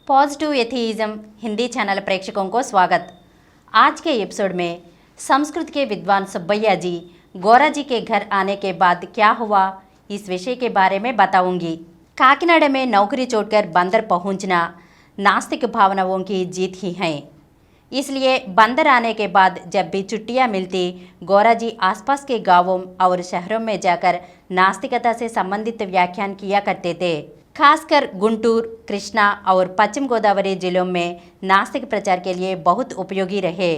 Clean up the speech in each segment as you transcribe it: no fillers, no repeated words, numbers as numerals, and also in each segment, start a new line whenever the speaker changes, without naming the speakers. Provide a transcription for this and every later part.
Positive एथीइज्म Hindi channel प्रेक्षकों को स्वागत। आज के एपिसोड में संस्कृत के विद्वान सुब्बैया जी गौरा जी के घर आने के बाद क्या हुआ, इस विषय के बारे में बताऊंगी। काकीनाडा में नौकरी छोड़कर बंदर पहुंचना नास्तिक भावनाओं की जीत ही है। इसलिए बंदर आने के बाद जब भी छुट्टियां मिलती, गौरा जी आसपास के गांवों और शहरों में जाकर नास्तिकता से संबंधित व्याख्यान किया करते थे। खासकर गुंटूर, कृष्णा और पश्चिम गोदावरी जिलों में नास्तिक प्रचार के लिए बहुत उपयोगी रहे।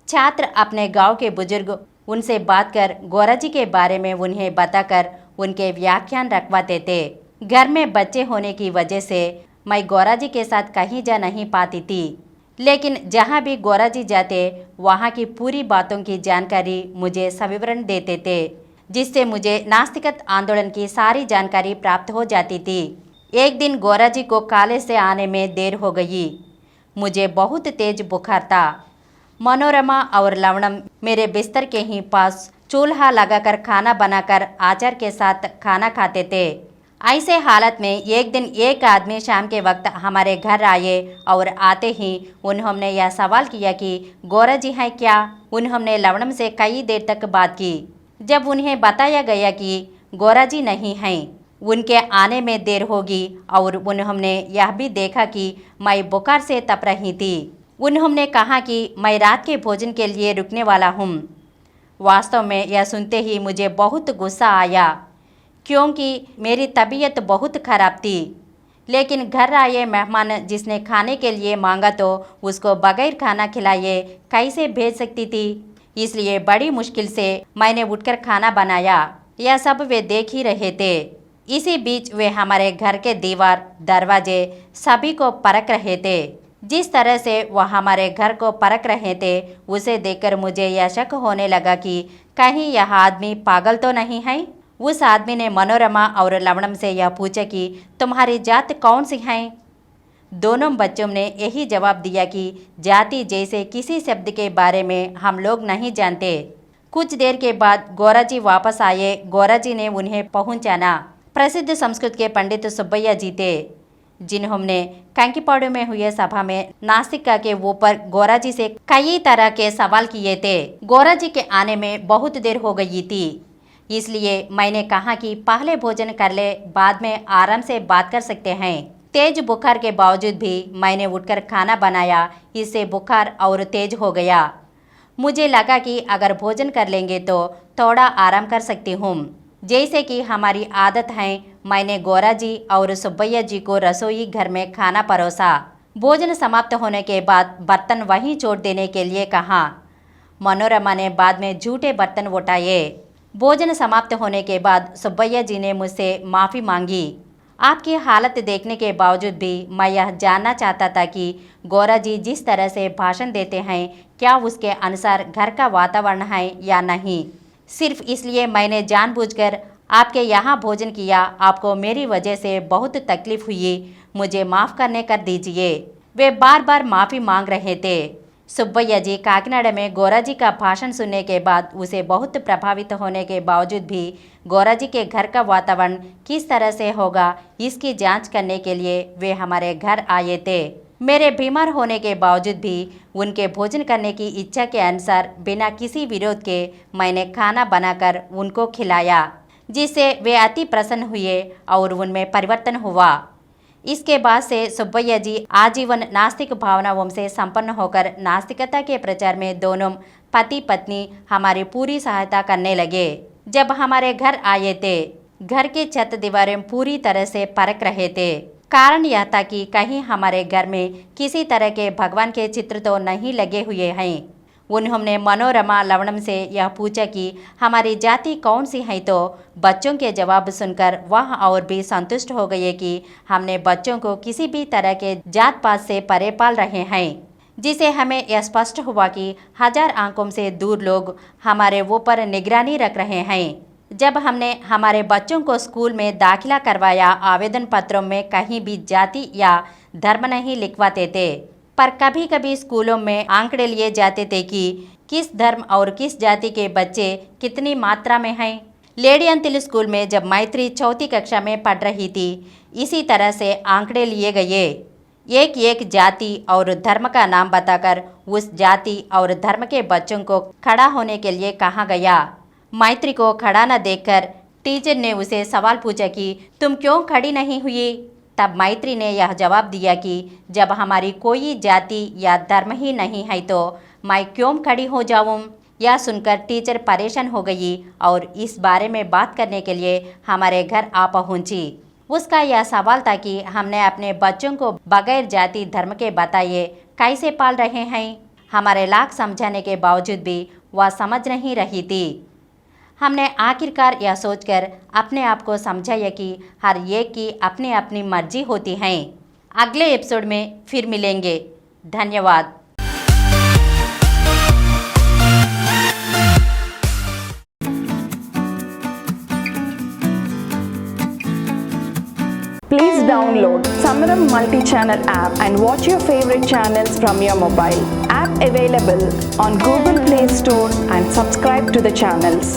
छात्र अपने गांव के बुजुर्ग उनसे बात कर गौरा जी के बारे में उन्हें बताकर उनके व्याख्यान रखवाते थे। घर में बच्चे होने की वजह से मैं गौरा जी के साथ कहीं जा नहीं पाती थी, लेकिन जहाँ भी गौरा जी जाते वहाँ की पूरी बातों की जानकारी मुझे सविवरण देते थे, जिससे मुझे नास्तिकता आंदोलन की सारी जानकारी प्राप्त हो जाती थी। एक दिन गौरा जी को कॉलेज से आने में देर हो गई। मुझे बहुत तेज बुखार था। मनोरमा और लवणम मेरे बिस्तर के ही पास चूल्हा लगाकर खाना बनाकर आचार के साथ खाना खाते थे। ऐसे हालत में एक दिन एक आदमी शाम के वक्त हमारे घर आए और आते ही उन्होंने यह सवाल किया कि गौरा जी हैं क्या। उन्होंने लवणम से कई देर तक बात की। जब उन्हें बताया गया कि गौरा जी नहीं हैं, उनके आने में देर होगी और उन्होंने यह भी देखा कि मैं बुखार से तप रही थी, उन्होंने कहा कि मैं रात के भोजन के लिए रुकने वाला हूँ। वास्तव में यह सुनते ही मुझे बहुत गुस्सा आया, क्योंकि मेरी तबीयत बहुत खराब थी। लेकिन घर आए मेहमान जिसने खाने के लिए मांगा तो उसको बगैर खाना खिलाए कैसे भेज सकती थी। इसलिए बड़ी मुश्किल से मैंने उठकर खाना बनाया। यह सब वे देख ही रहे थे। इसी बीच वे हमारे घर के दीवार, दरवाजे सभी को परख रहे थे। जिस तरह से वह हमारे घर को परख रहे थे, उसे देखकर मुझे यह शक होने लगा कि कहीं यह आदमी पागल तो नहीं है। उस आदमी ने मनोरमा और लवणम से यह पूछा कि तुम्हारी जात कौन सी है। दोनों बच्चों ने यही जवाब दिया कि जाति जैसे किसी शब्द के बारे में हम लोग नहीं जानते। कुछ देर के बाद गौरा जी वापस आए। गौरा जी ने उन्हें पहुंचाना। प्रसिद्ध संस्कृत के पंडित सुब्बैया जी थे, जिन्होंने कंकीपाड़ू में हुए सभा में नास्तिकता के ऊपर गौरा जी से कई तरह के सवाल किए थे। गौरा जी के आने में बहुत देर हो गई थी, इसलिए मैंने कहा कि पहले भोजन कर ले, बाद में आराम से बात कर सकते हैं। तेज बुखार के बावजूद भी मैंने उठकर खाना बनाया। इससे बुखार और तेज हो गया। मुझे लगा कि अगर भोजन कर लेंगे तो थोड़ा आराम कर सकती हूँ, जैसे कि हमारी आदत है। मैंने गौरा जी और सुब्बैया जी को रसोई घर में खाना परोसा। भोजन समाप्त होने के बाद बर्तन वहीं छोड़ देने के लिए कहा। मनोरमा ने बाद में झूठे बर्तन उठाए। भोजन समाप्त होने के बाद सुब्बैया जी ने मुझसे माफ़ी मांगी। आपकी हालत देखने के बावजूद भी मैं यह जानना चाहता था कि गौरा जी जिस तरह से भाषण देते हैं, क्या उसके अनुसार घर का वातावरण है या नहीं। सिर्फ इसलिए मैंने जानबूझकर आपके यहाँ भोजन किया। आपको मेरी वजह से बहुत तकलीफ हुई, मुझे माफ़ करने कर दीजिए। वे बार बार माफ़ी मांग रहे थे। सुब्बैया जी काकीनाडा में गौरा जी का भाषण सुनने के बाद उसे बहुत प्रभावित होने के बावजूद भी गौरा जी के घर का वातावरण किस तरह से होगा, इसकी जांच करने के लिए वे हमारे घर आए थे। मेरे बीमार होने के बावजूद भी उनके भोजन करने की इच्छा के अनुसार बिना किसी विरोध के मैंने खाना बनाकर उनको खिलाया, जिससे वे अति प्रसन्न हुए और उनमें परिवर्तन हुआ। इसके बाद से सुब्बैया जी आजीवन नास्तिक भावनाओं से संपन्न होकर नास्तिकता के प्रचार में दोनों पति पत्नी हमारी पूरी सहायता करने लगे। जब हमारे घर आए थे, घर की छत दीवारें पूरी तरह से परख रहे थे। कारण यह था कि कहीं हमारे घर में किसी तरह के भगवान के चित्र तो नहीं लगे हुए हैं। उन्होंने मनोरमा लवणम से यह पूछा कि हमारी जाति कौन सी है, तो बच्चों के जवाब सुनकर वह और भी संतुष्ट हो गए कि हमने बच्चों को किसी भी तरह के जात पात से परे पाल रहे हैं, जिसे हमें यह स्पष्ट हुआ कि हजार आंखों से दूर लोग हमारे ऊपर निगरानी रख रहे हैं। जब हमने हमारे बच्चों को स्कूल में दाखिला करवाया, आवेदन पत्रों में कहीं भी जाति या धर्म नहीं लिखवाते थे, पर कभी कभी स्कूलों में आंकड़े लिए जाते थे कि किस धर्म और किस जाति के बच्चे कितनी मात्रा में हैं। लेडी अंतिल स्कूल में जब मैत्री चौथी कक्षा में पढ़ रही थी, इसी तरह से आंकड़े लिए गए। एक एक जाति और धर्म का नाम बताकर उस जाति और धर्म के बच्चों को खड़ा होने के लिए कहा गया। मैत्री को खड़ा न देखकर टीचर ने उसे सवाल पूछा कि तुम क्यों खड़ी नहीं हुई। तब मैत्री ने यह जवाब दिया कि जब हमारी कोई जाति या धर्म ही नहीं है तो मैं क्यों खड़ी हो जाऊं। यह सुनकर टीचर परेशान हो गई और इस बारे में बात करने के लिए हमारे घर आ पहुंची। उसका यह सवाल था कि हमने अपने बच्चों को बगैर जाति धर्म के बताए कैसे पाल रहे हैं। हमारे लाख समझाने के बावजूद भी वह समझ नहीं रही थी। हमने आखिरकार यह सोचकर अपने आप को समझाया कि हर एक की अपनी अपनी मर्जी होती है। अगले एपिसोड में फिर मिलेंगे। धन्यवाद।
Please download Samaram multi-channel app and watch your favorite channels from your mobile. App available on Google Play Store and subscribe to the channels.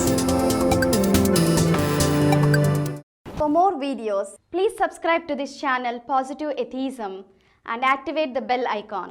For more videos, please subscribe to this channel Positive Atheism and activate the bell icon.